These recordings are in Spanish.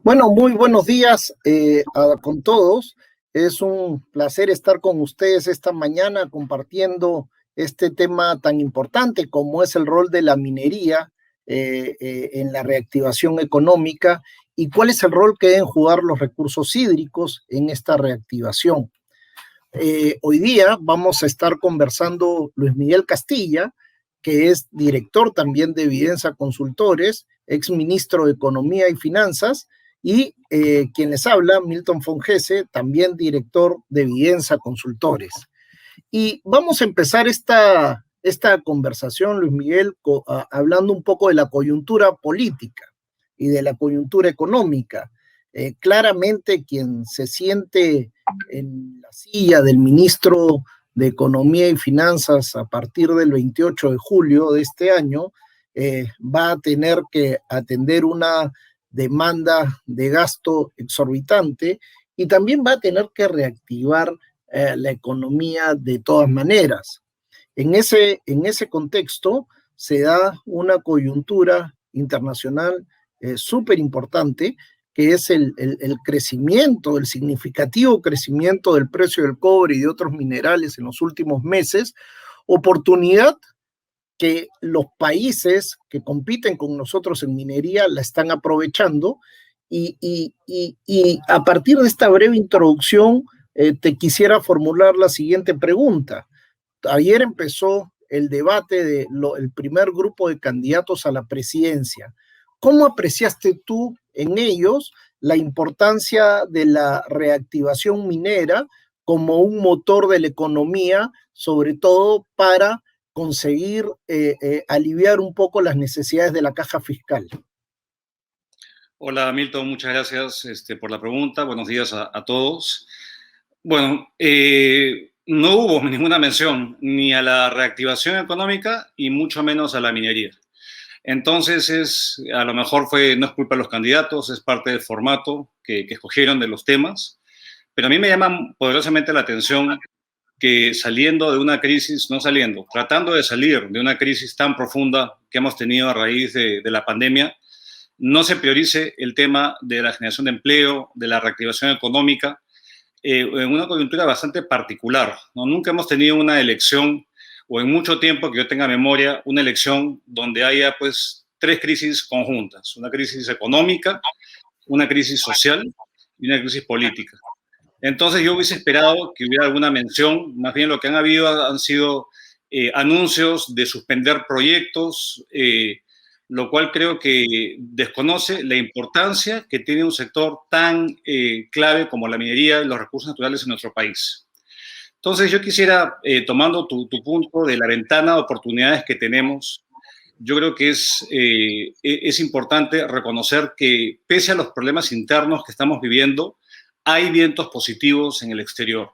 Bueno, muy buenos días con todos. Es un placer estar con ustedes esta mañana compartiendo este tema tan importante como es el rol de la minería en la reactivación económica y cuál es el rol que deben jugar los recursos hídricos en esta reactivación. Hoy día vamos a estar conversando Luis Miguel Castilla, que es director también de Evidenza Consultores, ex ministro de Economía y Finanzas, y quien les habla, Milton Fongese, también director de Evidenza Consultores. Y vamos a empezar esta conversación, Luis Miguel, hablando un poco de la coyuntura política y de la coyuntura económica. Claramente quien se siente en la silla del ministro de Economía y Finanzas a partir del 28 de julio de este año va a tener que atender una demanda de gasto exorbitante y también va a tener que reactivar la economía de todas maneras. En ese contexto se da una coyuntura internacional súper importante, que es el crecimiento, el significativo crecimiento del precio del cobre y de otros minerales en los últimos meses, oportunidad que los países que compiten con nosotros en minería la están aprovechando y a partir de esta breve introducción te quisiera formular la siguiente pregunta. Ayer empezó el debate del primer grupo de candidatos a la presidencia. ¿Cómo apreciaste tú en ellos la importancia de la reactivación minera como un motor de la economía, sobre todo para conseguir aliviar un poco las necesidades de la caja fiscal? Hola Milton, muchas gracias por la pregunta. Buenos días a todos. Bueno, no hubo ninguna mención ni a la reactivación económica y mucho menos a la minería. Entonces, a lo mejor no es culpa de los candidatos, es parte del formato que escogieron de los temas, pero a mí me llama poderosamente la atención que saliendo de una crisis, no saliendo, tratando de salir de una crisis tan profunda que hemos tenido a raíz de la pandemia, no se priorice el tema de la generación de empleo, de la reactivación económica, en una coyuntura bastante particular, ¿no? Nunca hemos tenido una elección, o en mucho tiempo que yo tenga memoria, una elección donde haya pues tres crisis conjuntas: una crisis económica, una crisis social y una crisis política. Entonces yo hubiese esperado que hubiera alguna mención. Más bien lo que han habido han sido anuncios de suspender proyectos, lo cual creo que desconoce la importancia que tiene un sector tan clave como la minería y los recursos naturales en nuestro país. Entonces yo quisiera, tomando tu punto de la ventana de oportunidades que tenemos, yo creo que es importante reconocer que pese a los problemas internos que estamos viviendo, hay vientos positivos en el exterior.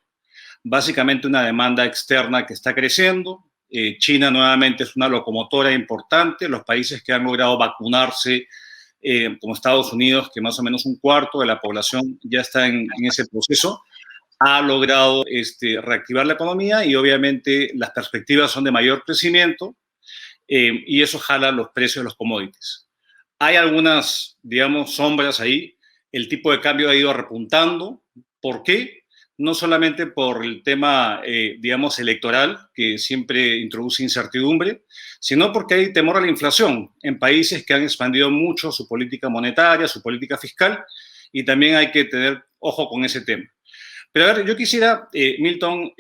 Básicamente una demanda externa que está creciendo. China nuevamente es una locomotora importante. Los países que han logrado vacunarse, como Estados Unidos, que más o menos un cuarto de la población ya está en ese proceso, ha logrado reactivar la economía y obviamente las perspectivas son de mayor crecimiento y eso jala los precios de los commodities. Hay algunas, digamos, sombras ahí. El tipo de cambio ha ido repuntando. ¿Por qué? No solamente por el tema, digamos, electoral, que siempre introduce incertidumbre, sino porque hay temor a la inflación en países que han expandido mucho su política monetaria, su política fiscal, y también hay que tener ojo con ese tema. Pero a ver, yo quisiera, Milton,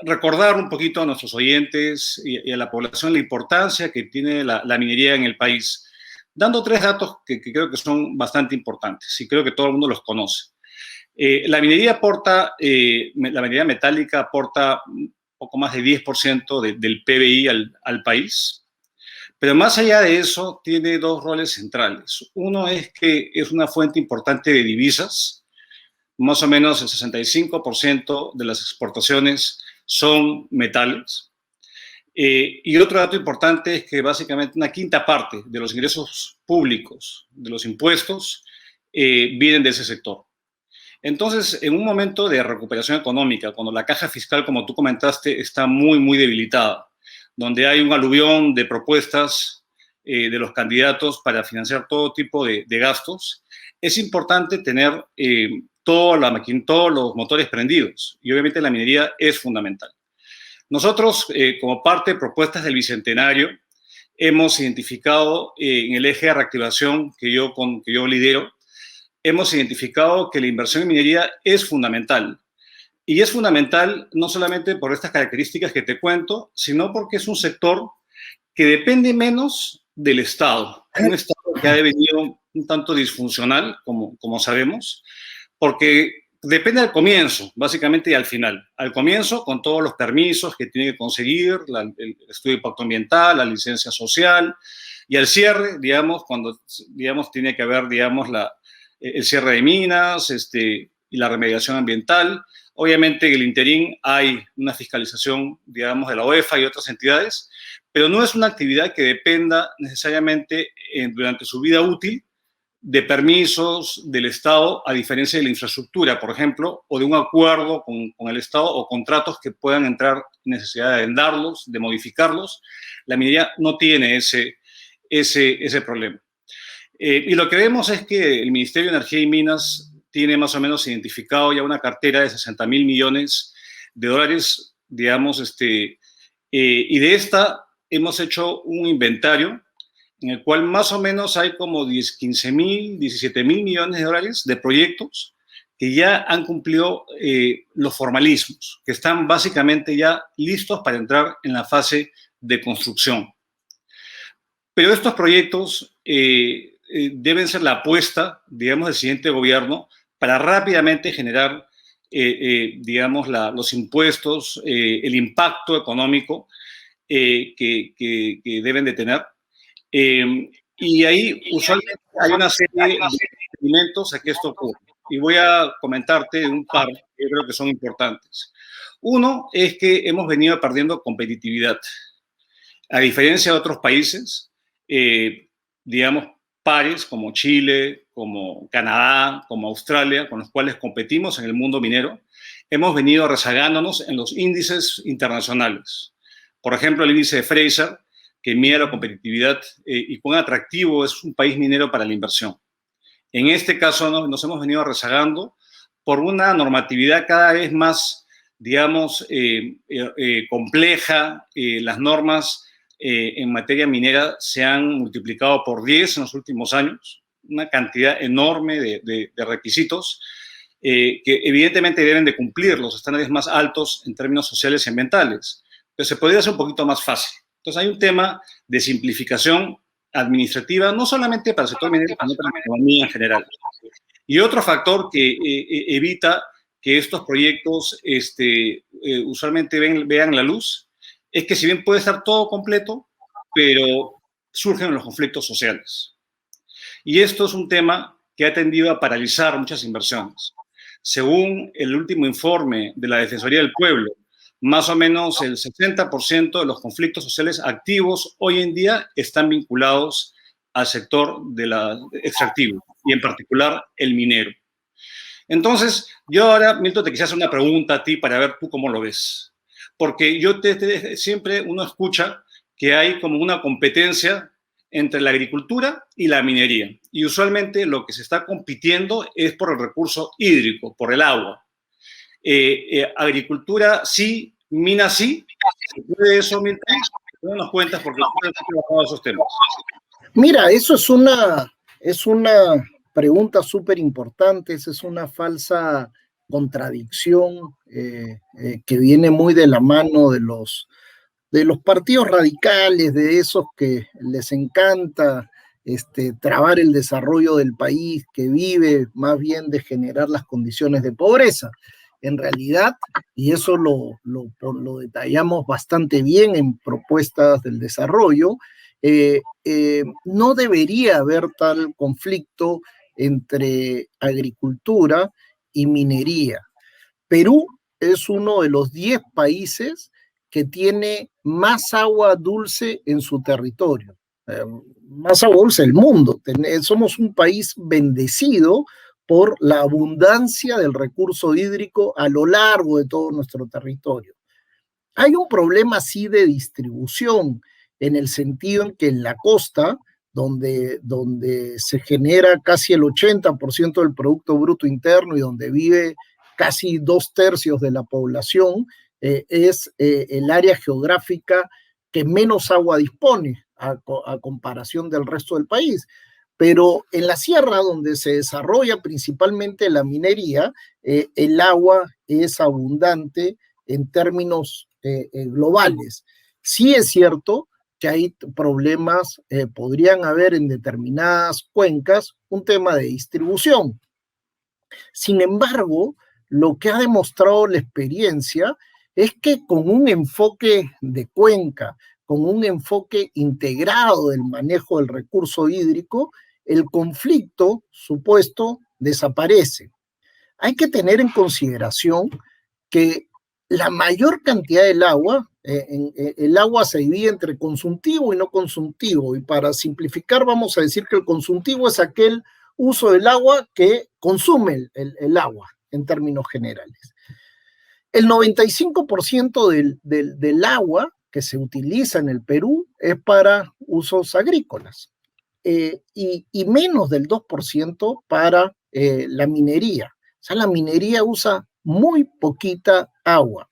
recordar un poquito a nuestros oyentes y a la población la importancia que tiene la minería en el país, dando tres datos que creo que son bastante importantes y creo que todo el mundo los conoce. La minería la minería metálica aporta un poco más de 10% del PBI al país, pero más allá de eso tiene dos roles centrales. Uno es que es una fuente importante de divisas. Más o menos el 65% de las exportaciones son metales. Y otro dato importante es que básicamente una quinta parte de los ingresos públicos, de los impuestos, vienen de ese sector. Entonces, en un momento de recuperación económica, cuando la caja fiscal, como tú comentaste, está muy, muy debilitada, donde hay un aluvión de propuestas de los candidatos para financiar todo tipo de gastos, es importante tener todos los motores prendidos, y obviamente la minería es fundamental. Nosotros, como parte de propuestas del Bicentenario, hemos identificado en el eje de reactivación que yo lidero, hemos identificado que la inversión en minería es fundamental. Y es fundamental no solamente por estas características que te cuento, sino porque es un sector que depende menos del Estado. Un Estado que ha devenido un tanto disfuncional, como sabemos, porque depende al comienzo, básicamente, y al final. Al comienzo, con todos los permisos que tiene que conseguir, el estudio de impacto ambiental, la licencia social, y al cierre, digamos, cuando tiene que haber, el cierre de minas y la remediación ambiental. Obviamente, en el interín hay una fiscalización, digamos, de la OEFA y otras entidades, pero no es una actividad que dependa necesariamente durante su vida útil de permisos del Estado, a diferencia de la infraestructura, por ejemplo, o de un acuerdo con el Estado o contratos que puedan entrar necesidad de adendarlos, de modificarlos. La minería no tiene ese problema. Y lo que vemos es que el Ministerio de Energía y Minas tiene más o menos identificado ya una cartera de 60.000 millones de dólares, digamos, y de esta hemos hecho un inventario en el cual más o menos hay como 15.000, 17.000 millones de dólares de proyectos que ya han cumplido los formalismos, que están básicamente ya listos para entrar en la fase de construcción. Pero estos proyectos deben ser la apuesta, digamos, del siguiente gobierno para rápidamente generar, digamos, los impuestos, el impacto económico que deben de tener. Y ahí usualmente hay una serie de experimentos a que esto ocurre. Y voy a comentarte un par que yo creo que son importantes. Uno es que hemos venido perdiendo competitividad. A diferencia de otros países, digamos, pares como Chile, como Canadá, como Australia, con los cuales competimos en el mundo minero, hemos venido rezagándonos en los índices internacionales. Por ejemplo, el índice de Fraser, que mide la competitividad y cuán atractivo es un país minero para la inversión. En este caso nos hemos venido rezagando por una normatividad cada vez más, digamos, compleja. Las normas en materia minera se han multiplicado por 10 en los últimos años, una cantidad enorme de requisitos que evidentemente deben de cumplir los estándares más altos en términos sociales y ambientales, pero se podría hacer un poquito más fácil. Entonces hay un tema de simplificación administrativa, no solamente para el sector minero, sino para la economía en general. Y otro factor que evita que estos proyectos usualmente vean la luz es que si bien puede estar todo completo, pero surgen los conflictos sociales. Y esto es un tema que ha tendido a paralizar muchas inversiones. Según el último informe de la Defensoría del Pueblo, más o menos el 60% de los conflictos sociales activos hoy en día están vinculados al sector extractivo y en particular el minero. Entonces, yo ahora, Milton, te quisiera hacer una pregunta a ti para ver tú cómo lo ves. Porque siempre uno escucha que hay como una competencia entre la agricultura y la minería. Y usualmente lo que se está compitiendo es por el recurso hídrico, por el agua. Agricultura sí, minas sí. ¿Se puede eso, Milton? ¿Cómo nos cuentas? Porque tú has trabajado esos temas. Mira, eso es una pregunta súper importante, esa es una falsa contradicción que viene muy de la mano de los partidos radicales, de esos que les encanta trabar el desarrollo del país, que vive más bien de generar las condiciones de pobreza. En realidad, y eso lo detallamos bastante bien en propuestas del desarrollo, no debería haber tal conflicto entre agricultura y minería. Perú es uno de los 10 países que tiene más agua dulce en su territorio, más agua dulce del mundo. Somos un país bendecido por la abundancia del recurso hídrico a lo largo de todo nuestro territorio. Hay un problema así de distribución, en el sentido en que en la costa, donde se genera casi el 80% del Producto Bruto Interno y donde vive casi 2/3 de la población, es el área geográfica que menos agua dispone a comparación del resto del país. Pero en la sierra, donde se desarrolla principalmente la minería, el agua es abundante en términos globales. Sí es cierto que hay problemas, podrían haber en determinadas cuencas un tema de distribución. Sin embargo, lo que ha demostrado la experiencia es que con un enfoque de cuenca, con un enfoque integrado del manejo del recurso hídrico, el conflicto supuesto desaparece. Hay que tener en consideración que la mayor cantidad del agua, el agua se divide entre consultivo y no consultivo, y para simplificar vamos a decir que el consultivo es aquel uso del agua que consume el agua en términos generales. El 95% del agua que se utiliza en el Perú es para usos agrícolas, y menos del 2% para la minería. O sea, la minería usa muy poquita agua.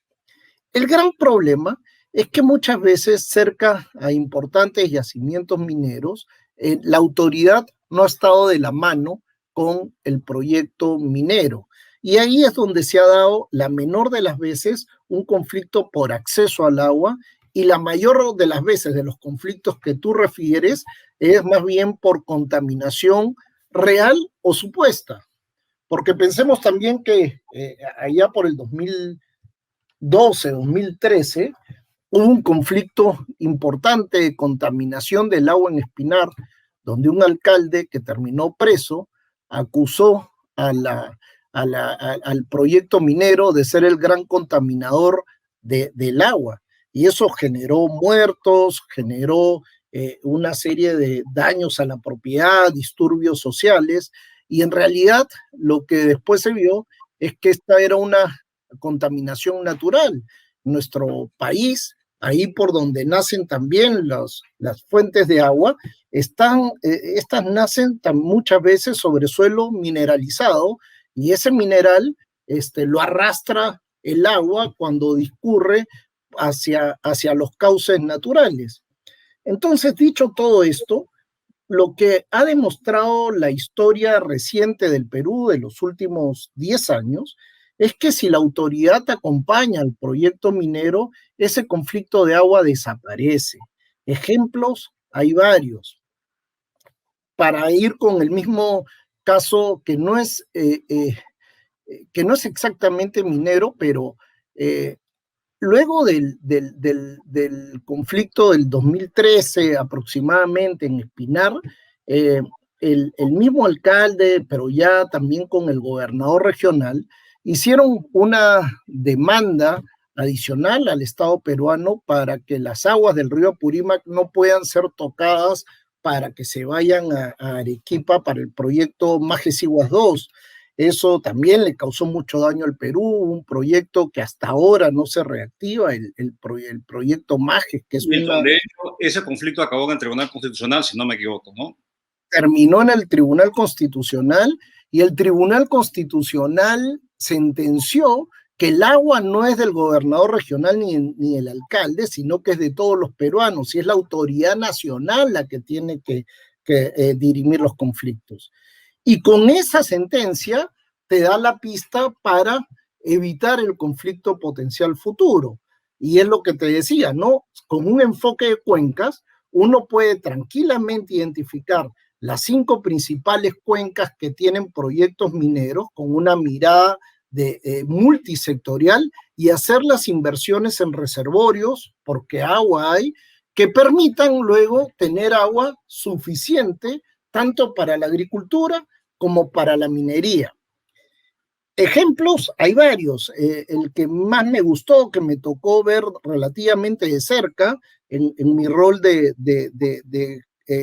El gran problema es que muchas veces cerca a importantes yacimientos mineros, la autoridad no ha estado de la mano con el proyecto minero. Y ahí es donde se ha dado la menor de las veces un conflicto por acceso al agua, y la mayor de las veces de los conflictos que tú refieres es más bien por contaminación real o supuesta. Porque pensemos también que allá por el 2012, 2013, hubo un conflicto importante de contaminación del agua en Espinar, donde un alcalde que terminó preso acusó al proyecto minero de ser el gran contaminador del agua. Y eso generó muertos, generó una serie de daños a la propiedad, disturbios sociales, y en realidad lo que después se vio es que esta era una contaminación natural. Nuestro país, ahí por donde nacen también las fuentes de agua, estas nacen muchas veces sobre suelo mineralizado, y ese mineral lo arrastra el agua cuando discurre hacia los cauces naturales. Entonces, dicho todo esto, lo que ha demostrado la historia reciente del Perú de los últimos 10 años es que si la autoridad acompaña al proyecto minero, ese conflicto de agua desaparece. Ejemplos hay varios. Para ir con el mismo caso que no es exactamente minero, pero luego del conflicto del 2013 aproximadamente en Espinar, el mismo alcalde, pero ya también con el gobernador regional, hicieron una demanda adicional al Estado peruano para que las aguas del río Apurímac no puedan ser tocadas para que se vayan a Arequipa para el proyecto Majes-Iguas 2. Eso también le causó mucho daño al Perú, un proyecto que hasta ahora no se reactiva, el proyecto Majes, que es una... De hecho, ese conflicto acabó en el Tribunal Constitucional, si no me equivoco, ¿no? Terminó en el Tribunal Constitucional, y el Tribunal Constitucional sentenció que el agua no es del gobernador regional ni el alcalde, sino que es de todos los peruanos, y es la autoridad nacional la que tiene que dirimir los conflictos. Y con esa sentencia te da la pista para evitar el conflicto potencial futuro. Y es lo que te decía, ¿no? Con un enfoque de cuencas, uno puede tranquilamente identificar las 5 principales cuencas que tienen proyectos mineros con una mirada multisectorial, y hacer las inversiones en reservorios, porque agua hay, que permitan luego tener agua suficiente tanto para la agricultura como para la minería. Ejemplos hay varios. El que más me gustó, que me tocó ver relativamente de cerca en mi rol de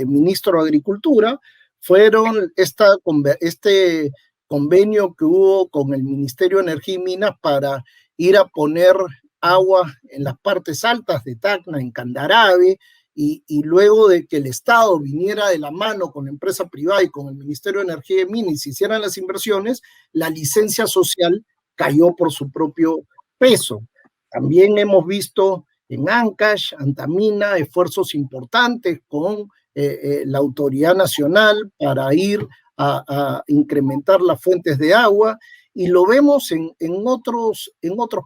ministro de Agricultura, fueron este convenio que hubo con el Ministerio de Energía y Minas para ir a poner agua en las partes altas de Tacna, en Candarave, y luego de que el Estado viniera de la mano con la empresa privada y con el Ministerio de Energía y Minas y se hicieran las inversiones, la licencia social cayó por su propio peso. También hemos visto en Ancash, Antamina, esfuerzos importantes con la autoridad nacional para ir a incrementar las fuentes de agua, y lo vemos en otros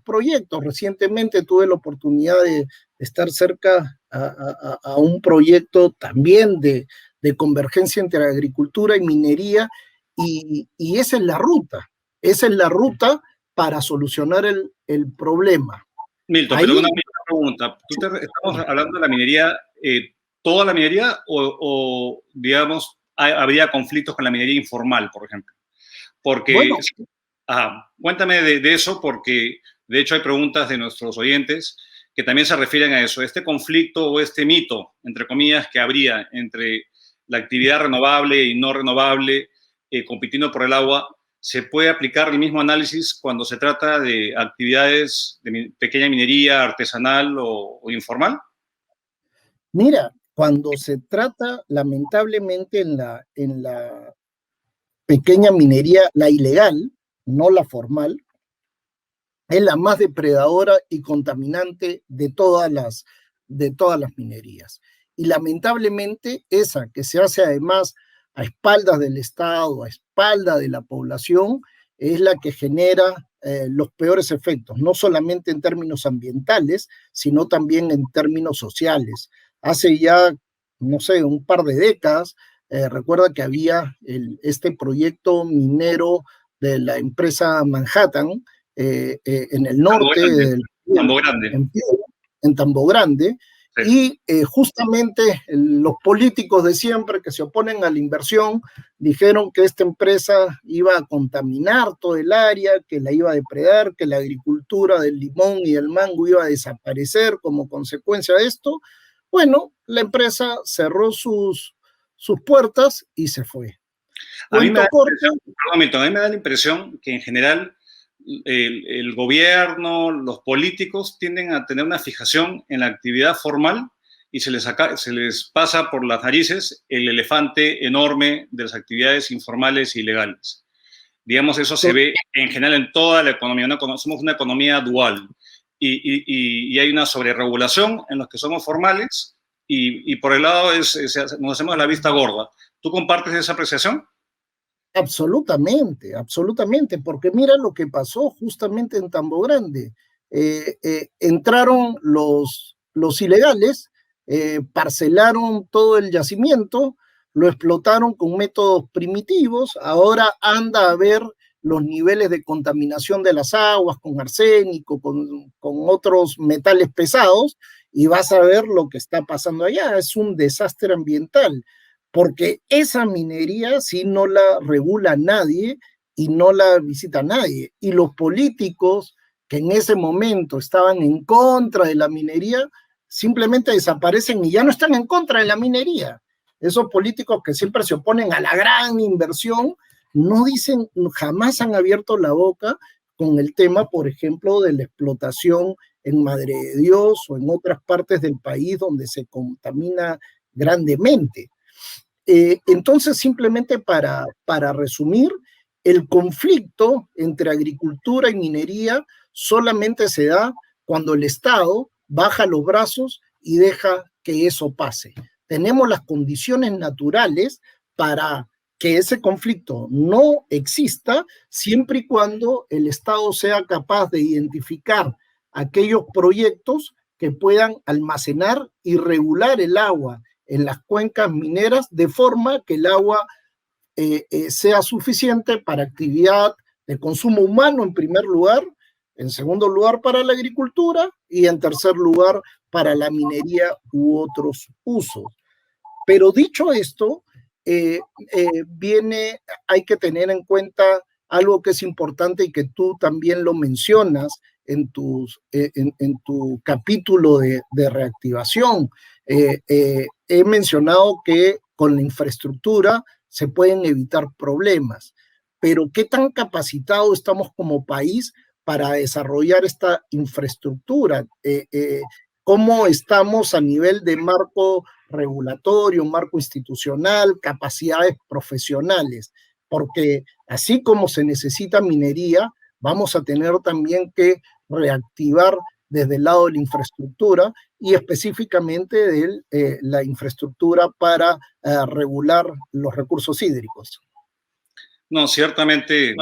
proyectos. Recientemente tuve la oportunidad de estar cerca a un proyecto también de convergencia entre agricultura y minería, y esa es la ruta para solucionar el problema. Milton, Ahí, pero una pregunta. Estamos hablando de la minería, toda la minería digamos, habría conflictos con la minería informal, por ejemplo? Porque, bueno, cuéntame de eso, porque de hecho hay preguntas de nuestros oyentes que también se refieren a eso. Este conflicto o este mito, entre comillas, que habría entre la actividad renovable y no renovable, compitiendo por el agua, ¿se puede aplicar el mismo análisis cuando se trata de actividades de pequeña minería artesanal o informal? mira, cuando se trata, lamentablemente, en la pequeña minería, la ilegal, no la formal, es la más depredadora y contaminante de todas las minerías. Y lamentablemente esa que se hace además a espaldas del Estado, a espaldas de la población, es la que genera los peores efectos, no solamente en términos ambientales, sino también en términos sociales. Hace ya, no sé, un par de décadas, recuerda que había este proyecto minero de la empresa Manhattan, en el Tambo norte Grande. del Tambo Grande. en Tambo Grande, Sí. y justamente los políticos de siempre que se oponen a la inversión dijeron que esta empresa iba a contaminar todo el área, que la iba a depredar, que la agricultura del limón y del mango iba a desaparecer como consecuencia de esto. Bueno, la empresa cerró sus puertas y se fue. A mí me Cuento da, corto. perdón, Milton, a mí me da la impresión que en general el gobierno, los políticos tienden a tener una fijación en la actividad formal y se les pasa por las narices el elefante enorme de las actividades informales e ilegales. Digamos, eso se ve en general en toda la economía. Somos una economía dual y hay una sobreregulación en los que somos formales y por el lado nos hacemos la vista gorda. ¿Tú compartes esa apreciación? Absolutamente, absolutamente, porque mira lo que pasó justamente en Tambo Grande. Entraron los ilegales, parcelaron todo el yacimiento, lo explotaron con métodos primitivos, ahora anda a ver los niveles de contaminación de las aguas con arsénico, con otros metales pesados, y vas a ver lo que está pasando allá. Es un desastre ambiental, porque esa minería sí no la regula nadie y no la visita nadie. Y los políticos que en ese momento estaban en contra de la minería, simplemente desaparecen y ya no están en contra de la minería. Esos políticos que siempre se oponen a la gran inversión, no dicen, jamás han abierto la boca con el tema, por ejemplo, de la explotación en Madre de Dios o en otras partes del país donde se contamina grandemente. Entonces, simplemente para resumir, el conflicto entre agricultura y minería solamente se da cuando el Estado baja los brazos y deja que eso pase. Tenemos las condiciones naturales para que ese conflicto no exista, siempre y cuando el Estado sea capaz de identificar aquellos proyectos que puedan almacenar y regular el agua en las cuencas mineras de forma que el agua sea suficiente para actividad de consumo humano en primer lugar, en segundo lugar para la agricultura y en tercer lugar para la minería u otros usos. Pero dicho esto, hay que tener en cuenta algo que es importante y que tú también lo mencionas en tu capítulo de reactivación. He mencionado que con la infraestructura se pueden evitar problemas, pero ¿qué tan capacitados estamos como país para desarrollar esta infraestructura? cómo estamos a nivel de marco regulatorio, marco institucional, capacidades profesionales, porque así como se necesita minería, vamos a tener también que reactivar desde el lado de la infraestructura y específicamente de la infraestructura para regular los recursos hídricos. No, ciertamente,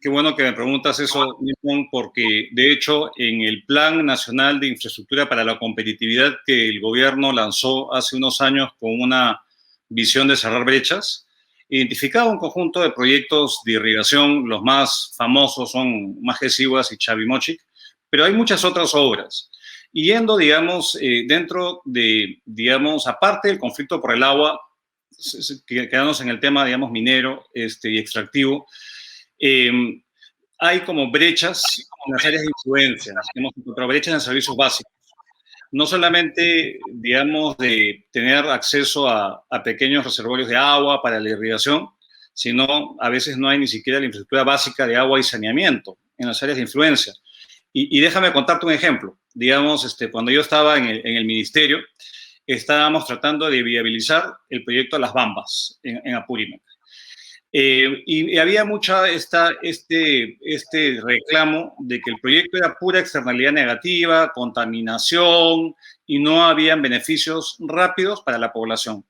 qué bueno que me preguntas eso, Milton, porque de hecho en el Plan Nacional de Infraestructura para la Competitividad que el gobierno lanzó hace unos años con una visión de cerrar brechas, identificaba un conjunto de proyectos de irrigación, los más famosos son Majestiguas y Chavimochic, pero hay muchas otras obras. Y yendo, digamos, dentro de, digamos, aparte del conflicto por el agua, quedarnos en el tema, digamos, minero y extractivo, hay como brechas en las áreas de influencia. Hemos encontrado brechas en servicios básicos. No solamente, digamos, de tener acceso a pequeños reservorios de agua para la irrigación, sino a veces no hay ni siquiera la infraestructura básica de agua y saneamiento en las áreas de influencia. Y déjame contarte un ejemplo. Digamos, cuando yo estaba en el ministerio, estábamos tratando de viabilizar el proyecto Las Bambas en Apurímac. Y había mucha este reclamo de que el proyecto era pura externalidad negativa, contaminación, y no habían beneficios rápidos para la población.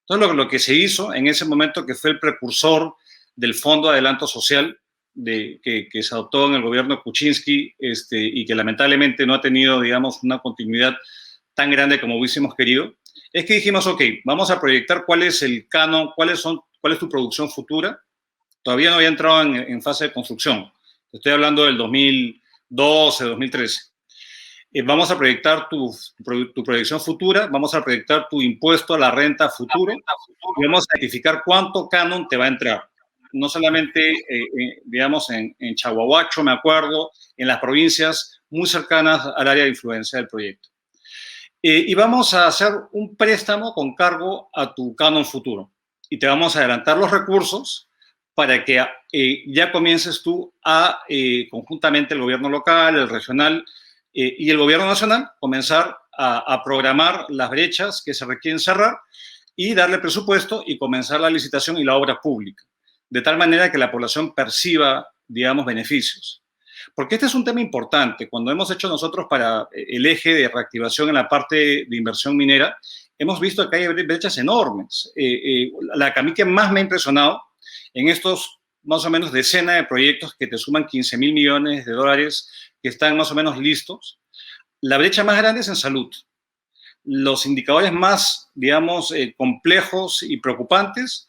Entonces, lo que se hizo en ese momento, que fue el precursor del Fondo de Adelanto Social, que se adoptó en el gobierno Kuczynski, y que lamentablemente no ha tenido, digamos, una continuidad tan grande como hubiésemos querido, es que dijimos, ok, vamos a proyectar cuál es el canon, cuál es tu producción futura. Todavía no había entrado en fase de construcción. Estoy hablando del 2012, 2013. Vamos a proyectar tu proyección futura, vamos a proyectar tu impuesto a la renta futuro y vamos a identificar cuánto canon te va a entrar. No solamente, digamos, en Chahuahuacho, me acuerdo, en las provincias muy cercanas al área de influencia del proyecto. Y vamos a hacer un préstamo con cargo a tu canon futuro. Y te vamos a adelantar los recursos para que ya comiences tú a, conjuntamente el gobierno local, el regional y el gobierno nacional, comenzar a programar las brechas que se requieren cerrar y darle presupuesto y comenzar la licitación y la obra pública, de tal manera que la población perciba, digamos, beneficios. Porque este es un tema importante. Cuando hemos hecho nosotros para el eje de reactivación en la parte de inversión minera, hemos visto que hay brechas enormes. La que a mí que más me ha impresionado en estos más o menos decenas de proyectos que te suman 15.000 millones de dólares que están más o menos listos, la brecha más grande es en salud. Los indicadores más, digamos, complejos y preocupantes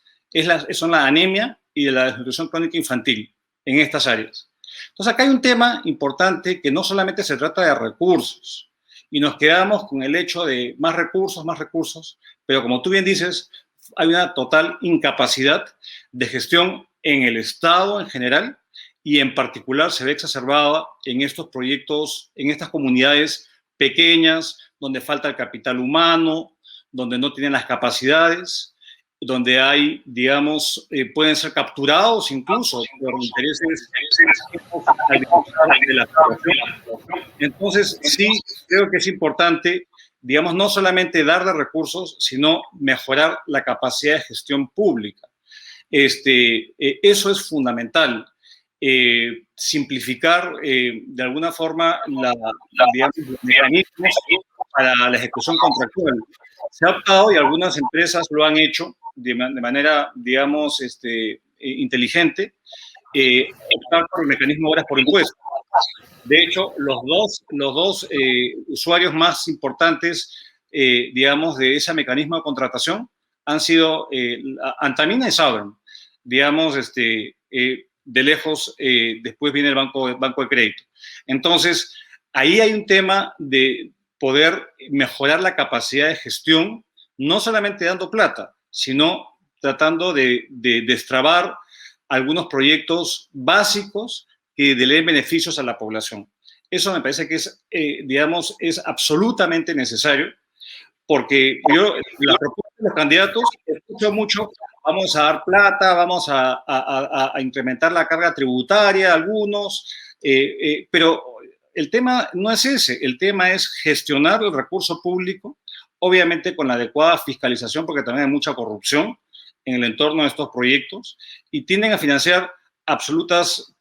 son la anemia y la desnutrición crónica infantil en estas áreas. Entonces, acá hay un tema importante que no solamente se trata de recursos y nos quedamos con el hecho de más recursos, pero como tú bien dices, hay una total incapacidad de gestión en el Estado en general y en particular se ve exacerbada en estos proyectos, en estas comunidades pequeñas, donde falta el capital humano, donde no tienen las capacidades, donde hay, digamos, pueden ser capturados incluso por intereses de la población. Entonces, sí, creo que es importante, digamos, no solamente darle recursos, sino mejorar la capacidad de gestión pública. Eso es fundamental. Simplificar de alguna forma digamos, los mecanismos para la ejecución contractual. Se ha optado y algunas empresas lo han hecho de manera, digamos, inteligente, optar por el mecanismo de obras por impuesto. De hecho, los dos usuarios más importantes, digamos, de ese mecanismo de contratación han sido Antamina y Southern. Digamos, de lejos, después viene el banco de crédito. Entonces, ahí hay un tema de poder mejorar la capacidad de gestión, no solamente dando plata, sino tratando de destrabar algunos proyectos básicos que le den beneficios a la población. Eso me parece que es, digamos, es absolutamente necesario, porque yo, las propuestas de los candidatos, escucho mucho, vamos a dar plata, vamos a incrementar la carga tributaria a algunos, pero el tema no es ese, el tema es gestionar el recurso público, obviamente con la adecuada fiscalización, porque también hay mucha corrupción en el entorno de estos proyectos, y tienden a financiar absolutas,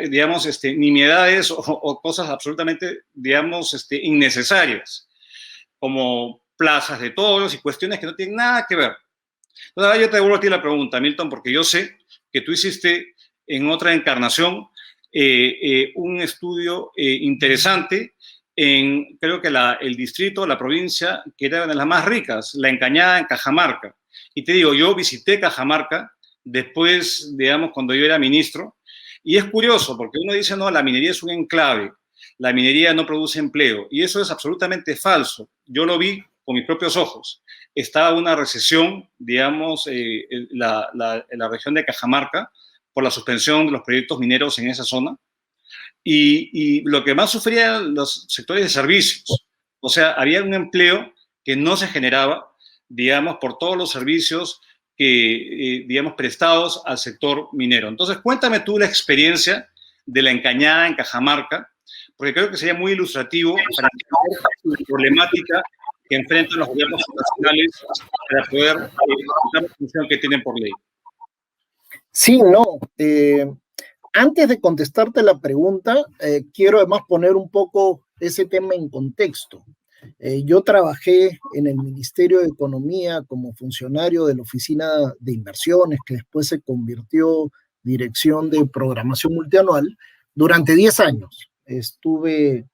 digamos, nimiedades o cosas absolutamente, digamos, innecesarias, como plazas de toros y cuestiones que no tienen nada que ver. Entonces, ahora yo te devuelvo a ti la pregunta, Milton, porque yo sé que tú hiciste en otra encarnación un estudio interesante en, creo que el distrito, la provincia, que era de las más ricas, La Encañada, en Cajamarca. Y te digo, yo visité Cajamarca después, digamos, cuando yo era ministro, y es curioso, porque uno dice, no, la minería es un enclave, la minería no produce empleo, y eso es absolutamente falso. Yo lo vi con mis propios ojos. Estaba una recesión, digamos, en la región de Cajamarca, por la suspensión de los proyectos mineros en esa zona, y lo que más sufrían eran los sectores de servicios. O sea, había un empleo que no se generaba, digamos, por todos los servicios que, digamos, prestados al sector minero. Entonces, cuéntame tú la experiencia de La Encañada en Cajamarca, porque creo que sería muy ilustrativo para entender la problemática que enfrentan los gobiernos nacionales para poder dar la función que tienen por ley. Sí, no. Antes de contestarte la pregunta, quiero además poner un poco ese tema en contexto. Yo trabajé en el Ministerio de Economía como funcionario de la Oficina de Inversiones, que después se convirtió Dirección de Programación Multianual, durante 10 años. Estuve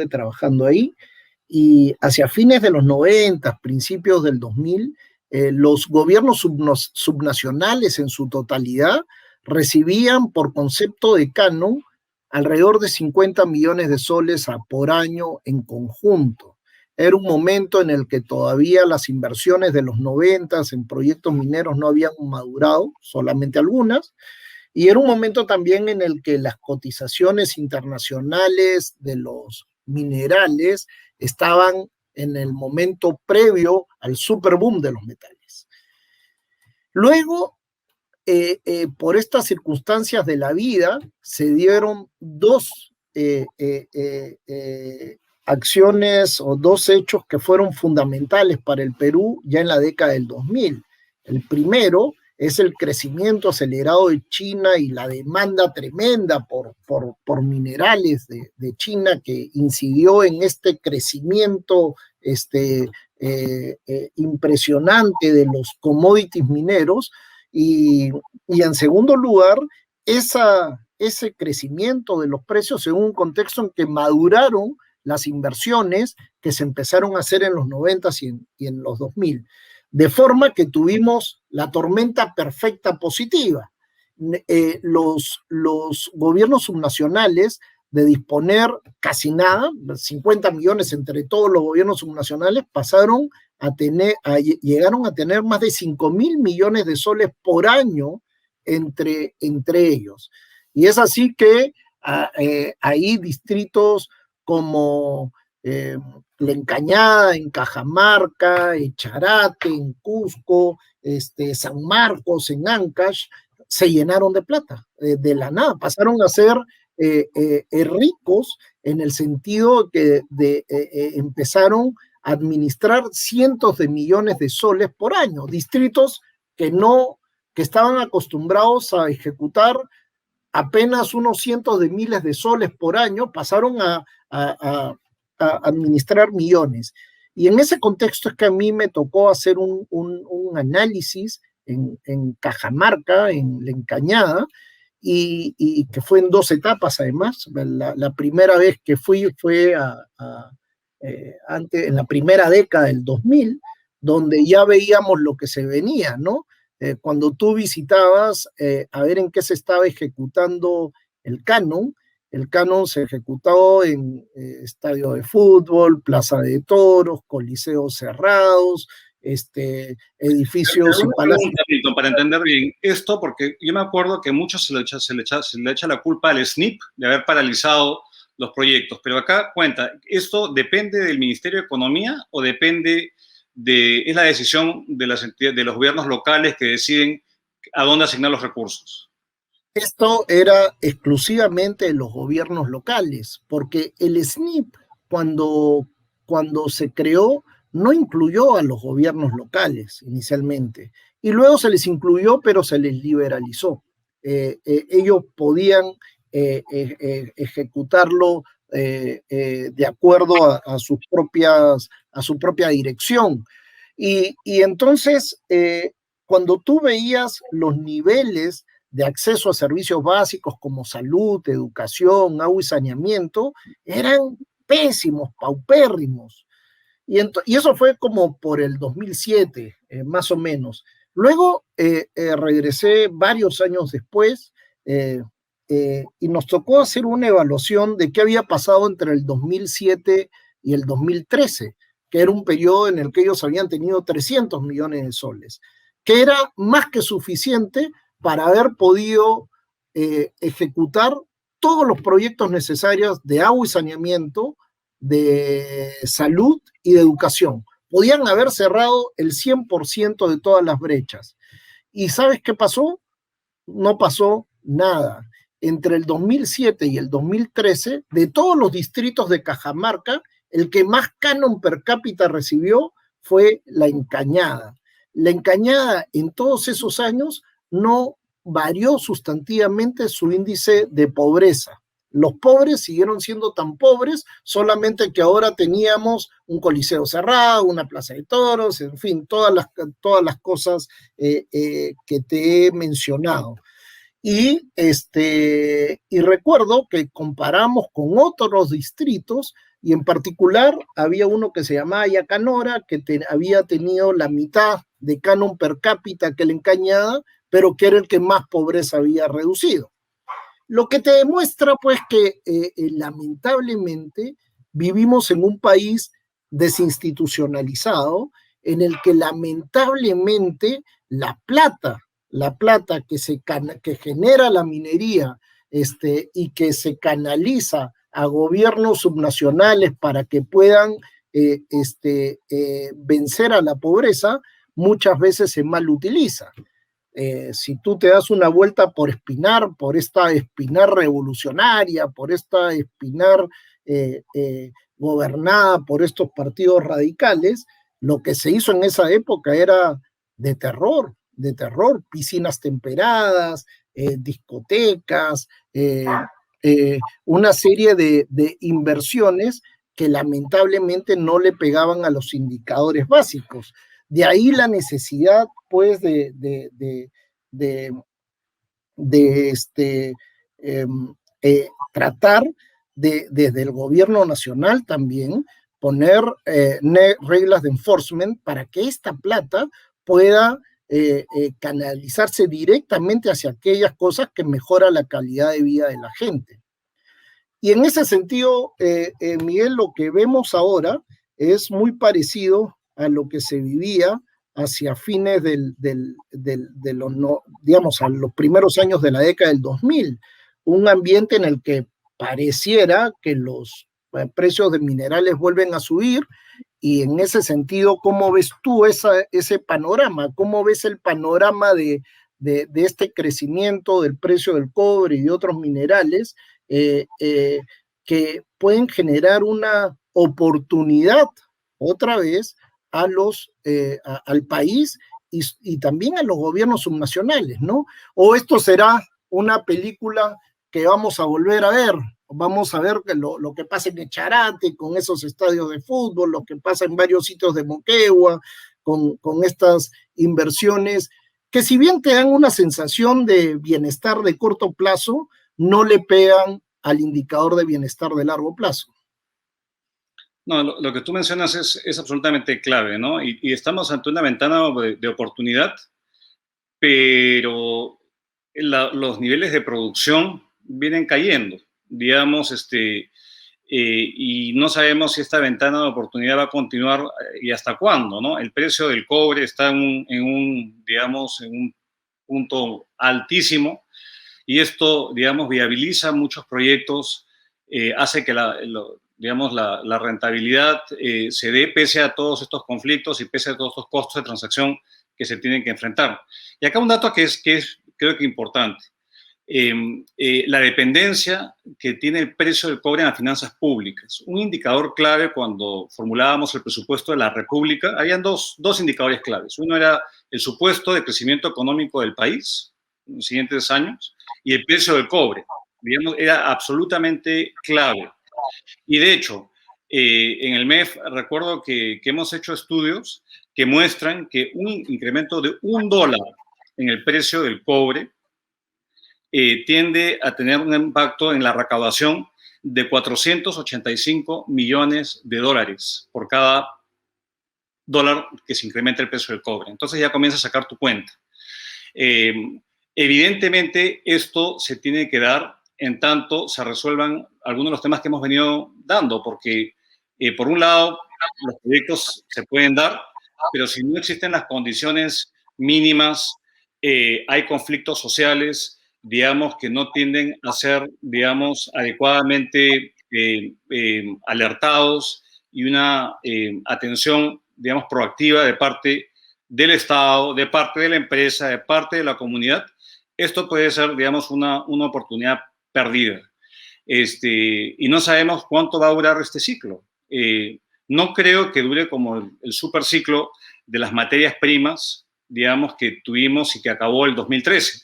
trabajando ahí y hacia fines de los 90, principios del 2000, los gobiernos subnacionales en su totalidad recibían por concepto de canon alrededor de 50 millones de soles por año en conjunto. Era un momento en el que todavía las inversiones de los 90 en proyectos mineros no habían madurado, solamente algunas, y era un momento también en el que las cotizaciones internacionales de los minerales estaban en el momento previo al superboom de los metales. Luego, por estas circunstancias de la vida, se dieron dos acciones o dos hechos que fueron fundamentales para el Perú ya en la década del 2000. El primero es el crecimiento acelerado de China y la demanda tremenda por minerales de China, que incidió en este crecimiento impresionante de los commodities mineros. Y en segundo lugar, ese crecimiento de los precios en un contexto en que maduraron las inversiones que se empezaron a hacer en los 90 y en los 2000. De forma que tuvimos la tormenta perfecta positiva. Los gobiernos subnacionales, de disponer casi nada, 50 millones entre todos los gobiernos subnacionales, llegaron a tener más de 5.000 millones de soles por año entre ellos. Y es así que hay distritos como La Encañada, en Cajamarca, Charate, en Cusco, San Marcos, en Ancash, se llenaron de plata, de la nada, pasaron a ser ricos en el sentido que empezaron a administrar cientos de millones de soles por año, distritos que estaban acostumbrados a ejecutar apenas unos cientos de miles de soles por año, pasaron a administrar millones. Y en ese contexto es que a mí me tocó hacer un análisis en Cajamarca, en La Encañada, y que fue en 2 etapas además. La primera vez que fui fue en la primera década del 2000, donde ya veíamos lo que se venía, ¿no? Cuando tú visitabas a ver en qué se estaba ejecutando el canon se ejecutó en estadio de fútbol, plaza de toros, coliseos cerrados, edificios y palacios. Para entender bien esto, porque yo me acuerdo que muchos se le echa la culpa al SNIP de haber paralizado los proyectos, pero acá cuenta, ¿esto depende del Ministerio de Economía o depende es la decisión de los gobiernos locales que deciden a dónde asignar los recursos? Esto era exclusivamente de los gobiernos locales, porque el SNIP, cuando se creó, no incluyó a los gobiernos locales inicialmente, y luego se les incluyó, pero se les liberalizó. Ellos podían ejecutarlo de acuerdo a su propia dirección. Y entonces, cuando tú veías los niveles de acceso a servicios básicos como salud, educación, agua y saneamiento, eran pésimos, paupérrimos. Y eso fue como por el 2007, más o menos. Luego regresé varios años después y nos tocó hacer una evaluación de qué había pasado entre el 2007 y el 2013, que era un periodo en el que ellos habían tenido 300 millones de soles, que era más que suficiente para haber podido ejecutar todos los proyectos necesarios de agua y saneamiento, de salud y de educación. Podían haber cerrado el 100% de todas las brechas. ¿Y sabes qué pasó? No pasó nada. Entre el 2007 y el 2013, de todos los distritos de Cajamarca, el que más canon per cápita recibió fue La Encañada. La Encañada en todos esos años no varió sustantivamente su índice de pobreza. Los pobres siguieron siendo tan pobres, solamente que ahora teníamos un coliseo cerrado, una plaza de toros, en fin, todas las cosas que te he mencionado. Y recuerdo que comparamos con otros distritos y en particular había uno que se llamaba Yacanora, que había tenido la mitad de canon per cápita que la Encañada, pero que era el que más pobreza había reducido. Lo que te demuestra, pues, que lamentablemente vivimos en un país desinstitucionalizado, en el que lamentablemente la plata que genera la minería y que se canaliza a gobiernos subnacionales para que puedan vencer a la pobreza, muchas veces se mal utiliza. Si tú te das una vuelta por Espinar, por esta Espinar revolucionaria, por esta Espinar gobernada por estos partidos radicales, lo que se hizo en esa época era de terror, piscinas temperadas, discotecas, una serie de inversiones que lamentablemente no le pegaban a los indicadores básicos. De ahí la necesidad, pues, de tratar desde el gobierno nacional también poner reglas de enforcement para que esta plata pueda canalizarse directamente hacia aquellas cosas que mejoran la calidad de vida de la gente. Y en ese sentido, Miguel, lo que vemos ahora es muy parecido a lo que se vivía hacia fines de los, no, digamos, a los primeros años de la década del 2000, un ambiente en el que pareciera que los precios de minerales vuelven a subir, y en ese sentido, ¿cómo ves tú ese panorama? ¿Cómo ves el panorama de este crecimiento del precio del cobre y de otros minerales que pueden generar una oportunidad otra vez al país y también a los gobiernos subnacionales, ¿no? ¿O esto será una película que vamos a volver a ver? Vamos a ver lo que pasa en Echarate con esos estadios de fútbol, lo que pasa en varios sitios de Moquegua con estas inversiones que, si bien te dan una sensación de bienestar de corto plazo, no le pegan al indicador de bienestar de largo plazo. No, lo que tú mencionas es absolutamente clave, ¿no? Y estamos ante una ventana de oportunidad, pero los niveles de producción vienen cayendo, digamos, y no sabemos si esta ventana de oportunidad va a continuar y hasta cuándo, ¿no? El precio del cobre está digamos, en un punto altísimo y esto, digamos, viabiliza muchos proyectos, hace que digamos, la rentabilidad se dé pese a todos estos conflictos y pese a todos estos costos de transacción que se tienen que enfrentar. Y acá un dato que es creo que importante. la dependencia que tiene el precio del cobre en las finanzas públicas. Un indicador clave cuando formulábamos el presupuesto de la República, habían dos indicadores claves. Uno era el supuesto de crecimiento económico del país en los siguientes años y el precio del cobre. Digamos, era absolutamente clave. Y de hecho, en el MEF recuerdo que hemos hecho estudios que muestran que un incremento de $1 en el precio del cobre tiende a tener un impacto en la recaudación de 485 millones de dólares por cada dólar que se incrementa el precio del cobre. Entonces ya comienza a sacar tu cuenta. Evidentemente, esto se tiene que dar en tanto se resuelvan algunos de los temas que hemos venido dando, porque por un lado, los proyectos se pueden dar, pero si no existen las condiciones mínimas, hay conflictos sociales, digamos, que no tienden a ser, digamos, adecuadamente alertados y una atención, digamos, proactiva de parte del Estado, de parte de la empresa, de parte de la comunidad. Esto puede ser, digamos, una oportunidad perdida. Y no sabemos cuánto va a durar este ciclo. No creo que dure como el superciclo de las materias primas, digamos, que tuvimos y que acabó el 2013.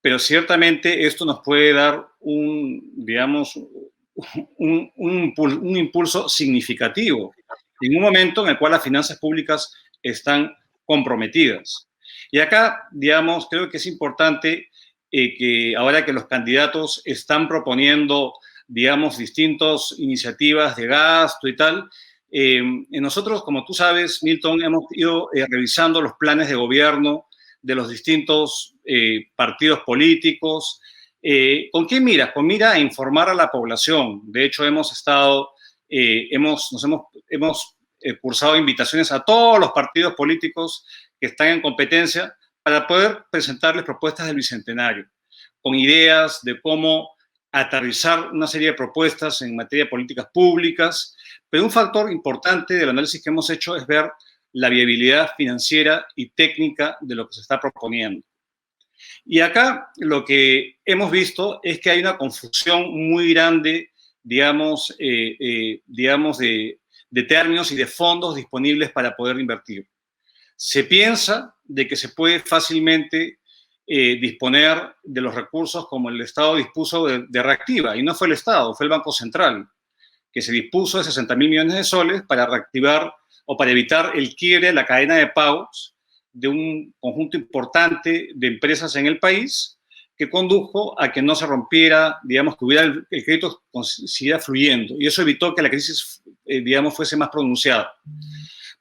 Pero ciertamente esto nos puede dar digamos, un impulso significativo en un momento en el cual las finanzas públicas están comprometidas. Y acá, digamos, creo que es importante que ahora que los candidatos están proponiendo, digamos, distintas iniciativas de gasto y tal, nosotros, como tú sabes, Milton, hemos ido revisando los planes de gobierno de los distintos partidos políticos. ¿Con qué miras? Con mira a informar a la población. De hecho, hemos cursado invitaciones a todos los partidos políticos que están en competencia para poder presentarles propuestas del Bicentenario, con ideas de cómo aterrizar una serie de propuestas en materia de políticas públicas. Pero un factor importante del análisis que hemos hecho es ver la viabilidad financiera y técnica de lo que se está proponiendo. Y acá lo que hemos visto es que hay una confusión muy grande, digamos, de términos y de fondos disponibles para poder invertir. Se piensa de que se puede fácilmente disponer de los recursos como el Estado dispuso de Reactiva, y no fue el Estado, fue el Banco Central, que se dispuso de 60.000 millones de soles para reactivar o para evitar el quiebre de la cadena de pagos de un conjunto importante de empresas en el país, que condujo a que no se rompiera, digamos, que hubiera el crédito siguiera fluyendo, y eso evitó que la crisis, digamos, fuese más pronunciada.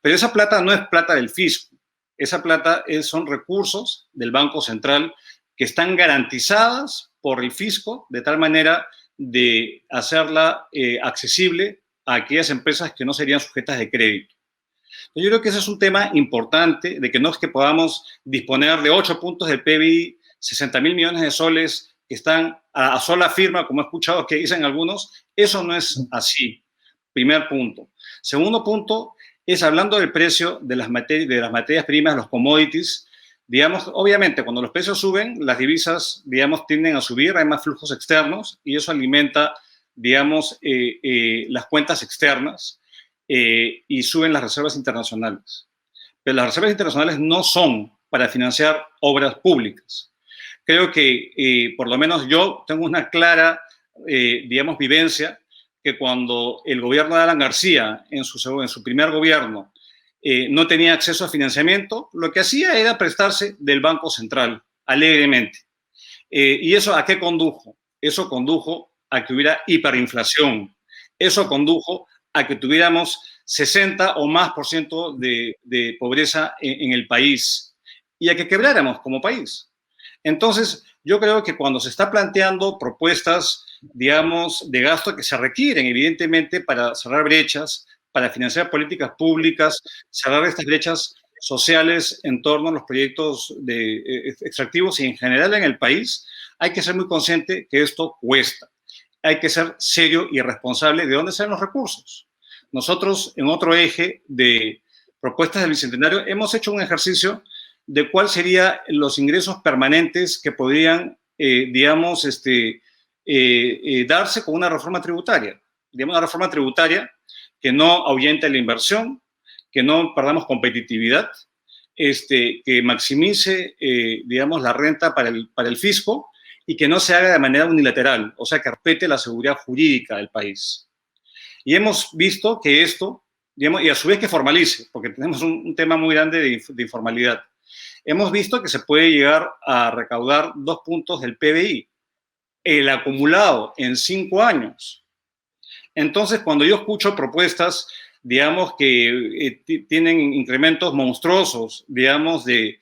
Pero esa plata no es plata del fisco, esa plata son recursos del Banco Central que están garantizadas por el fisco de tal manera de hacerla accesible a aquellas empresas que no serían sujetas de crédito. Yo creo que ese es un tema importante, de que no es que podamos disponer de 8 puntos del PBI, 60.000 millones de soles que están a sola firma, como he escuchado que dicen algunos. Eso no es así. Primer punto. Segundo punto es, hablando del precio de las materias primas, los commodities, digamos, obviamente cuando los precios suben, las divisas, digamos, tienden a subir, hay más flujos externos y eso alimenta, digamos, las cuentas externas. Y suben las reservas internacionales. Pero las reservas internacionales no son para financiar obras públicas. Creo que, por lo menos yo tengo una clara, digamos, vivencia, que cuando el gobierno de Alan García, en su primer gobierno, no tenía acceso a financiamiento, lo que hacía era prestarse del Banco Central, alegremente. ¿Y eso a qué condujo? Eso condujo a que hubiera hiperinflación. Eso condujo a que tuviéramos 60 o más por ciento de pobreza en el país y a que quebráramos como país. Entonces, yo creo que cuando se está planteando propuestas, digamos, de gasto que se requieren, evidentemente, para cerrar brechas, para financiar políticas públicas, cerrar estas brechas sociales en torno a los proyectos extractivos y en general en el país, hay que ser muy consciente que esto cuesta. Hay que ser serio y responsable de dónde salen los recursos. Nosotros, en otro eje de propuestas del Bicentenario, hemos hecho un ejercicio de cuáles serían los ingresos permanentes que podrían, digamos, darse con una reforma tributaria. Digamos, una reforma tributaria que no ahuyente la inversión, que no perdamos competitividad, que maximice, digamos, la renta para el fisco y que no se haga de manera unilateral, o sea, que respete la seguridad jurídica del país. Y hemos visto que esto, digamos, y a su vez que formalice, porque tenemos un tema muy grande de informalidad. Hemos visto que se puede llegar a recaudar 2 puntos del PBI, el acumulado en 5 años. Entonces, cuando yo escucho propuestas, digamos, que tienen incrementos monstruosos, digamos, del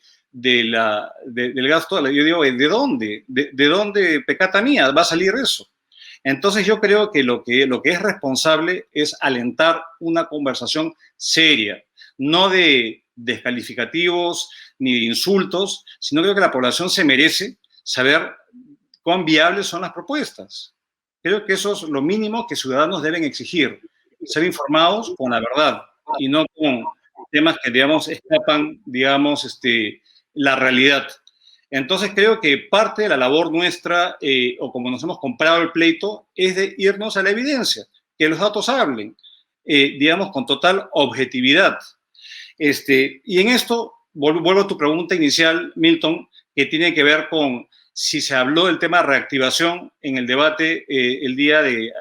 gasto, yo digo, ¿de dónde? ¿De dónde, pecata mía, va a salir eso? Entonces, yo creo que lo que es responsable es alentar una conversación seria, no de descalificativos ni de insultos, sino creo que la población se merece saber cuán viables son las propuestas. Creo que eso es lo mínimo que ciudadanos deben exigir, ser informados con la verdad y no con temas que, digamos, escapan, digamos, la realidad. Entonces creo que parte de la labor nuestra, o como nos hemos comprado el pleito, es de irnos a la evidencia, que los datos hablen, digamos, con total objetividad. Y en esto, vuelvo a tu pregunta inicial, Milton, que tiene que ver con si se habló del tema de reactivación en el debate el día de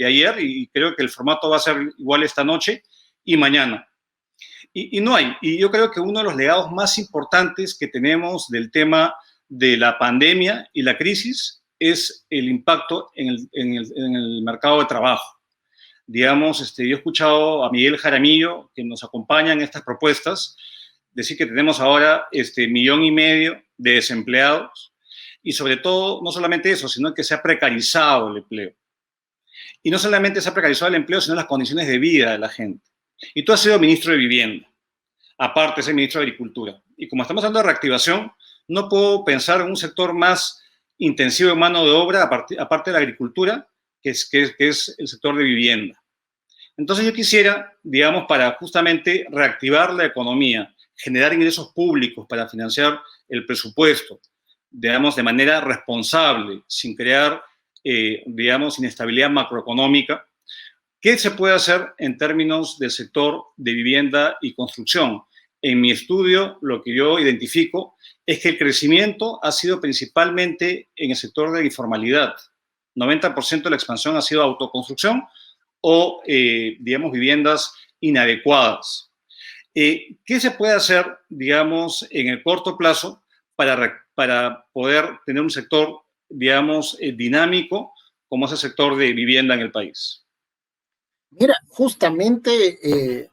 ayer, y creo que el formato va a ser igual esta noche y mañana. Y no hay. Y yo creo que uno de los legados más importantes que tenemos del tema de la pandemia y la crisis es el impacto en el mercado de trabajo. Digamos, yo he escuchado a Miguel Jaramillo, que nos acompaña en estas propuestas, decir que tenemos ahora 1,5 millones de desempleados y sobre todo, no solamente eso, sino que se ha precarizado el empleo. Y no solamente se ha precarizado el empleo, sino las condiciones de vida de la gente. Y tú has sido ministro de Vivienda, aparte de ser ministro de Agricultura. Y como estamos hablando de reactivación, no puedo pensar en un sector más intensivo en mano de obra, aparte de la agricultura, que es el sector de vivienda. Entonces yo quisiera, digamos, para justamente reactivar la economía, generar ingresos públicos para financiar el presupuesto, digamos, de manera responsable, sin crear, digamos, inestabilidad macroeconómica. ¿Qué se puede hacer en términos del sector de vivienda y construcción? En mi estudio, lo que yo identifico es que el crecimiento ha sido principalmente en el sector de la informalidad. 90% de la expansión ha sido autoconstrucción o, digamos, viviendas inadecuadas. ¿Qué se puede hacer, digamos, en el corto plazo para poder tener un sector, digamos, dinámico como es el sector de vivienda en el país? Mira, justamente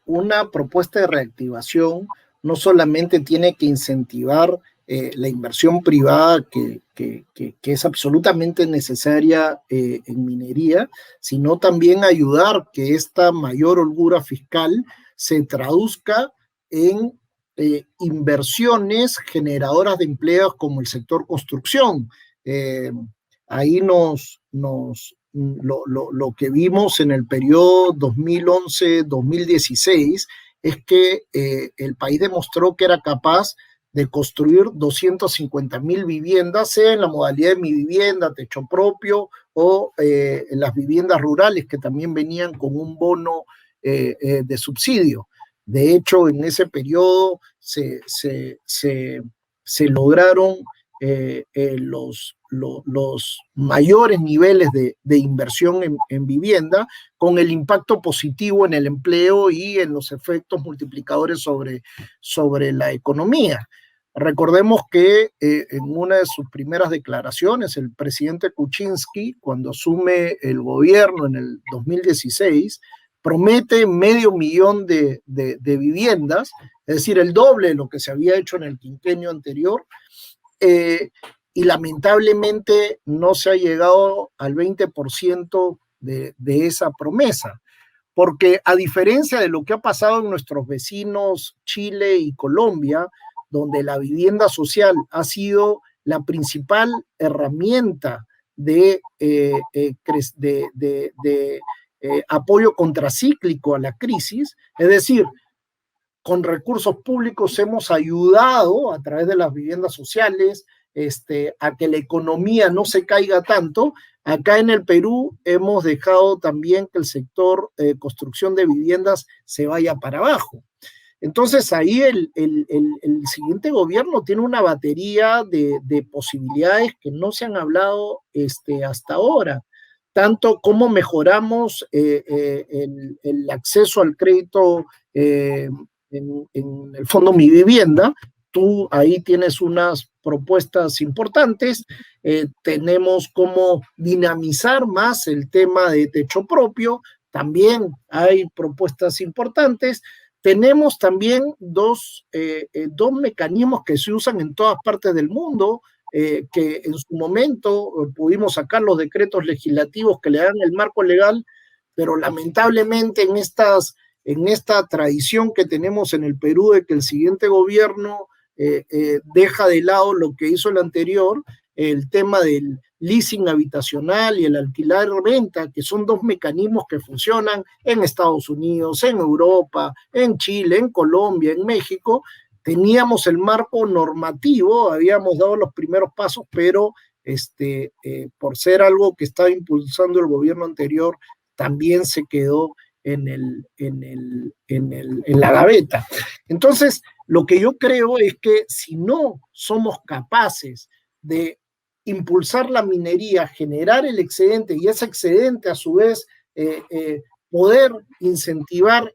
una propuesta de reactivación no solamente tiene que incentivar la inversión privada que es absolutamente necesaria en minería, sino también ayudar que esta mayor holgura fiscal se traduzca en inversiones generadoras de empleos como el sector construcción. Ahí lo que vimos en el periodo 2011-2016 es que el país demostró que era capaz de construir 250,000 viviendas, sea en la modalidad de mi vivienda, techo propio, o en las viviendas rurales que también venían con un bono de subsidio. De hecho, en ese periodo se lograron los mayores niveles de inversión en vivienda, con el impacto positivo en el empleo y en los efectos multiplicadores sobre la economía. Recordemos que en una de sus primeras declaraciones, el presidente Kuczynski, cuando asume el gobierno en el 2016, promete 500,000 de viviendas, es decir, el doble de lo que se había hecho en el quinquenio anterior, y lamentablemente no se ha llegado al 20% de esa promesa, porque a diferencia de lo que ha pasado en nuestros vecinos Chile y Colombia, donde la vivienda social ha sido la principal herramienta de apoyo contracíclico a la crisis, es decir, con recursos públicos hemos ayudado a través de las viviendas sociales a que la economía no se caiga tanto. Acá en el Perú hemos dejado también que el sector construcción de viviendas se vaya para abajo. Entonces ahí el siguiente gobierno tiene una batería de posibilidades que no se han hablado hasta ahora, tanto como mejoramos el acceso al crédito en el Fondo Mi Vivienda. Tú ahí tienes unas propuestas importantes, tenemos cómo dinamizar más el tema de techo propio, también hay propuestas importantes. Tenemos también dos mecanismos que se usan en todas partes del mundo, que en su momento pudimos sacar los decretos legislativos que le dan el marco legal, pero lamentablemente en esta tradición que tenemos en el Perú de que el siguiente gobierno deja de lado lo que hizo el anterior, el tema del leasing habitacional y el alquiler-renta, que son dos mecanismos que funcionan en Estados Unidos, en Europa, en Chile, en Colombia, en México. Teníamos el marco normativo, habíamos dado los primeros pasos, pero por ser algo que estaba impulsando el gobierno anterior, también se quedó en la gaveta. Entonces, lo que yo creo es que si no somos capaces de impulsar la minería, generar el excedente y ese excedente a su vez poder incentivar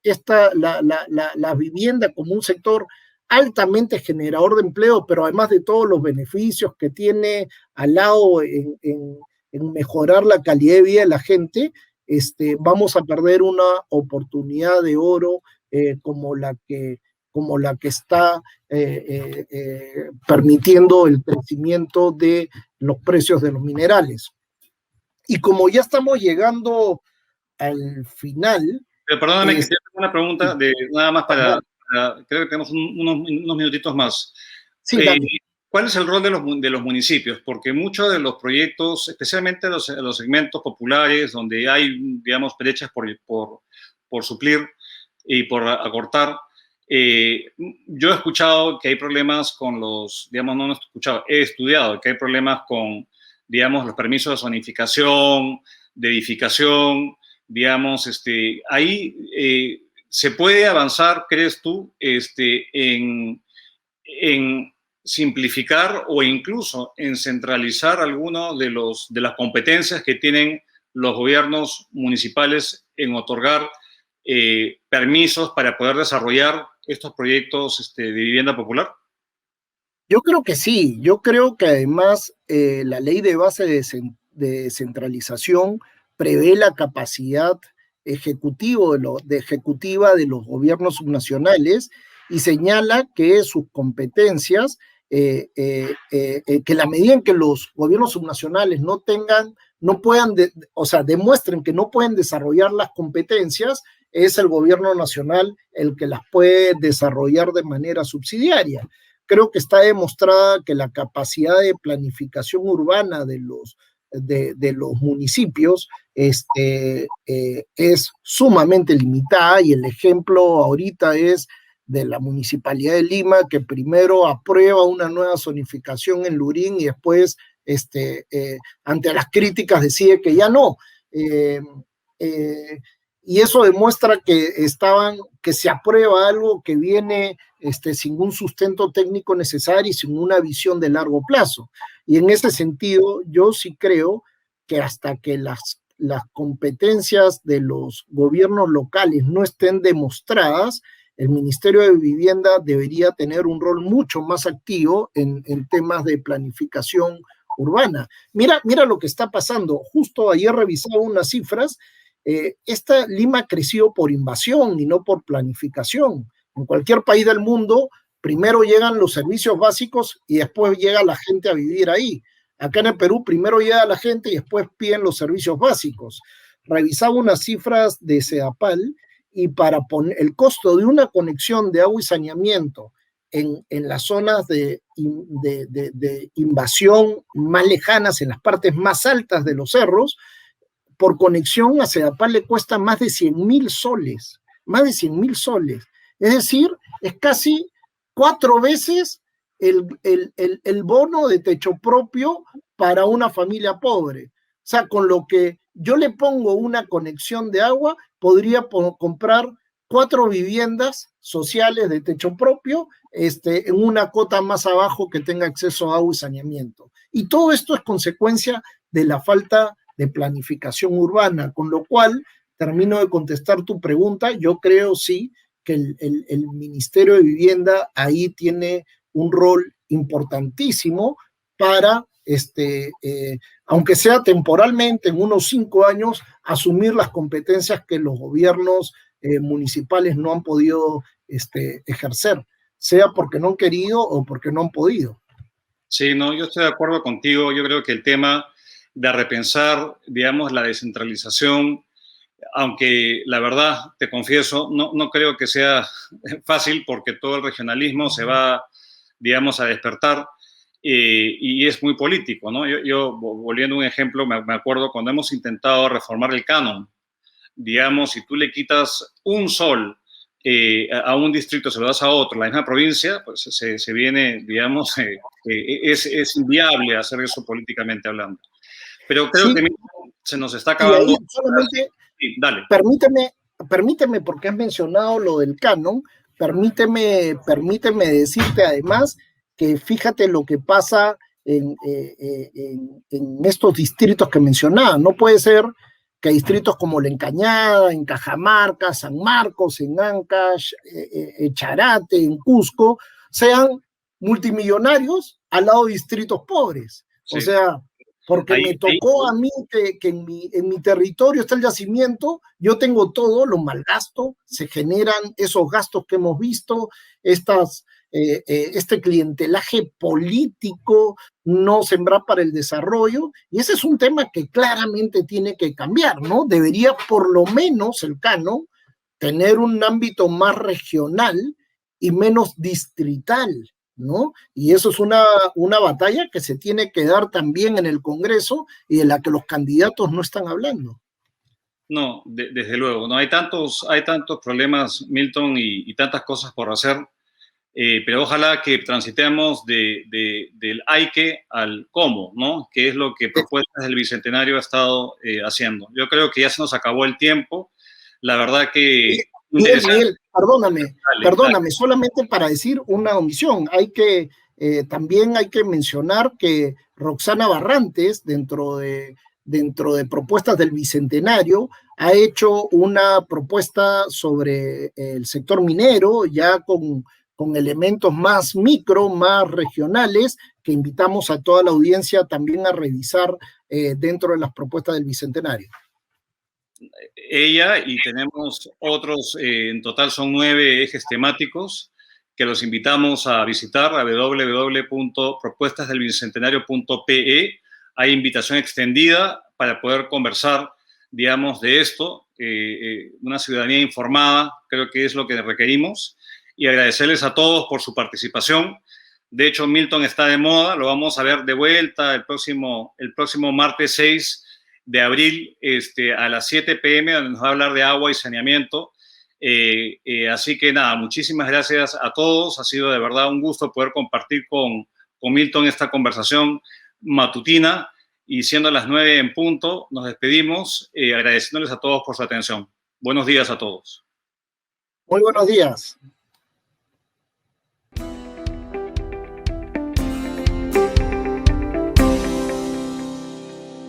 la vivienda como un sector altamente generador de empleo, pero además de todos los beneficios que tiene al lado en mejorar la calidad de vida de la gente, vamos a perder una oportunidad de oro como la que está permitiendo el crecimiento de los precios de los minerales. Y como ya estamos llegando al final... Pero perdóname que te haga una pregunta nada más para creo que tenemos unos minutitos más. Sí, ¿cuál es el rol de los municipios? Porque muchos de los proyectos, especialmente los segmentos populares, donde hay, digamos, brechas por suplir y por acortar, yo he escuchado que hay problemas con digamos, no he escuchado, he estudiado que hay problemas con, digamos, los permisos de zonificación, de edificación, digamos, ahí se puede avanzar, ¿crees tú, en simplificar o incluso en centralizar algunas de las competencias que tienen los gobiernos municipales en otorgar permisos para poder desarrollar estos proyectos de vivienda popular? Yo creo que sí, yo creo que además la ley de base de descentralización prevé la capacidad ejecutiva de los gobiernos subnacionales y señala que sus competencias, que la medida en que los gobiernos subnacionales demuestren que no pueden desarrollar las competencias, es el gobierno nacional el que las puede desarrollar de manera subsidiaria. Creo que está demostrada que la capacidad de planificación urbana de los municipios es sumamente limitada, y el ejemplo ahorita es de la Municipalidad de Lima, que primero aprueba una nueva zonificación en Lurín y después, ante las críticas, decide que ya no. Y eso demuestra que se aprueba algo que viene sin un sustento técnico necesario y sin una visión de largo plazo. Y en ese sentido, yo sí creo que hasta que las competencias de los gobiernos locales no estén demostradas, el Ministerio de Vivienda debería tener un rol mucho más activo en temas de planificación urbana. Mira lo que está pasando. Justo ayer revisaba unas cifras. Esta Lima creció por invasión y no por planificación. En cualquier país del mundo, primero llegan los servicios básicos y después llega la gente a vivir ahí. Acá en el Perú, primero llega la gente y después piden los servicios básicos. Revisaba unas cifras de Sedapal y para poner el costo de una conexión de agua y saneamiento en las zonas de invasión más lejanas, en las partes más altas de los cerros, por conexión a Sedapal le cuesta más de 100,000 soles, más de 100,000 soles. Es decir, es casi 4 veces el bono de techo propio para una familia pobre. O sea, con lo que yo le pongo una conexión de agua, podría comprar 4 viviendas sociales de techo propio en una cota más abajo que tenga acceso a agua y saneamiento. Y todo esto es consecuencia de la falta de planificación urbana, con lo cual, termino de contestar tu pregunta, yo creo sí que el Ministerio de Vivienda ahí tiene un rol importantísimo para, aunque sea temporalmente, en unos 5 años, asumir las competencias que los gobiernos municipales no han podido ejercer, sea porque no han querido o porque no han podido. Sí, no, yo estoy de acuerdo contigo. Yo creo que el tema de repensar, digamos, la descentralización, aunque la verdad, te confieso, no creo que sea fácil porque todo el regionalismo se va, digamos, a despertar y es muy político, ¿no? Volviendo a un ejemplo, me acuerdo cuando hemos intentado reformar el canon, digamos, si tú le quitas un sol a un distrito, se lo das a otro, la misma provincia, pues se viene, digamos, es inviable hacer eso políticamente hablando. Pero creo Sí, que se nos está y ahí acabando. solamente Sí, dale. permíteme, porque has mencionado lo del canon, permíteme decirte además que fíjate lo que pasa en estos distritos que mencionaba. No puede ser que distritos como La Encañada, en Cajamarca, San Marcos, en Ancash, Charate, en Cusco, sean multimillonarios al lado de distritos pobres. Sí. O sea, porque me tocó a mí que en mi territorio está el yacimiento, yo tengo todo, lo malgasto, se generan esos gastos que hemos visto, este clientelaje político, no sembrar para el desarrollo, y ese es un tema que claramente tiene que cambiar, ¿no? Debería por lo menos el canon tener un ámbito más regional y menos distrital, ¿no? Y eso es una batalla que se tiene que dar también en el Congreso y de la que los candidatos no están hablando. No, desde luego, no hay tantos problemas, Milton, y tantas cosas por hacer, pero ojalá que transitemos del hay que al cómo, ¿no? Que es lo que Propuestas del Bicentenario ha estado haciendo. Yo creo que ya se nos acabó el tiempo. La verdad que... Miguel, perdóname, dale. solamente para decir una omisión, también hay que mencionar que Roxana Barrantes, dentro de Propuestas del Bicentenario, ha hecho una propuesta sobre el sector minero, ya con elementos más micro, más regionales, que invitamos a toda la audiencia también a revisar dentro de las propuestas del Bicentenario. Ella y tenemos otros, en total son 9 ejes temáticos que los invitamos a visitar a www.propuestasdelbicentenario.pe. Hay invitación extendida para poder conversar, digamos, de esto. Una ciudadanía informada, creo que es lo que requerimos. Y agradecerles a todos por su participación. De hecho, Milton está de moda, lo vamos a ver de vuelta el próximo martes 6 de abril a las 7 p.m., donde nos va a hablar de agua y saneamiento. Así que nada, muchísimas gracias a todos. Ha sido de verdad un gusto poder compartir con Milton esta conversación matutina, y siendo las 9 en punto, nos despedimos agradeciéndoles a todos por su atención. Buenos días a todos. Muy buenos días.